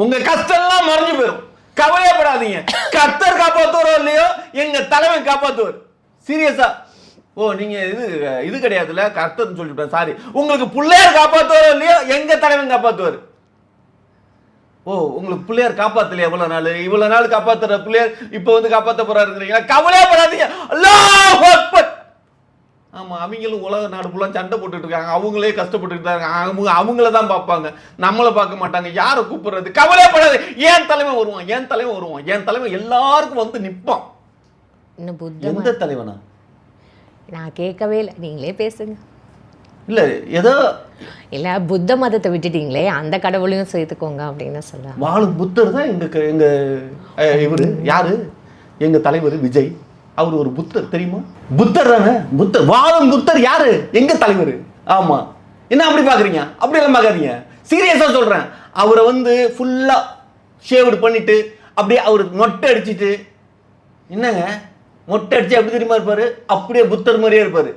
உங்க கஷ்டம்லாம் மறைஞ்சு போயிடும், கவலையப்படாதீங்க. கர்த்தர் காப்பாத்துவாரோ இல்லையோ, எங்க தலைவன் காப்பாத்துவார். சீரியஸா. ஓ நீங்க இது கிடையாதுல்ல, கர்த்தர்னு சொல்லிவிட்டேன், சாரி. உங்களுக்கு பிள்ளையார் காப்பாத்துவாரோ இல்லையோ, எங்க தலைவன் காப்பாத்துவார். ஓ உங்களுக்கு பிள்ளையார் காப்பாத்தலையா இவ்வளவு நாள் காப்பாத்துற பிள்ளையார் இப்ப வந்து காப்பாத்த போறாருங்கிறீங்களா? கவலையப்படாதீங்க. அல்லாஹ் அக்பர். ஆமா, அவங்களும் உலக நாடு ஃபுல்லா சண்டை போட்டுட்டு இருக்காங்க, அவங்களே கஷ்டப்பட்டு இருக்காங்க, அவங்கள தான் பார்ப்பாங்க, நம்மள பார்க்க மாட்டாங்க. யாரை கூப்பிடுறது? கவலைப்படாது. ஏன் தலைவன் வருவான், என் தலைவன் வருவான், என் தலைவன் எல்லாருக்கும் வந்து நிற்பான். எந்த தலைவனா? நான் கேட்கவே இல்லை, நீங்களே பேசுங்க. இல்ல ஏதோ இல்ல புத்த மதத்தை விட்டுட்டீங்களே, அந்த கடவுளையும் சேர்த்துக்கோங்க அப்படின்னு சொல்ல. வாழும் புத்தர் தான் எங்க இவரு யாரு, எங்க தலைவர் விஜய். அவர் ஒரு புத்தர் தெரியுமா? புத்தர் தானே, புத்தர். வாழும் புத்தர் யாரு? எங்க தலைவர். ஆமா, என்ன அப்படி பாக்குறீங்க? அப்படி எல்லாம் பார்க்காதீங்க, சீரியஸா சொல்றேன். அவரை வந்து ஃபுல்லா ஷேவ்டு பண்ணிட்டு அப்படியே அவர் மொட்டை அடிச்சிட்டு, என்னங்க மொட்டை அடிச்சு அப்படி தெரியுமா இருப்பாரு, அப்படியே புத்தர் மாதிரியே இருப்பாரு.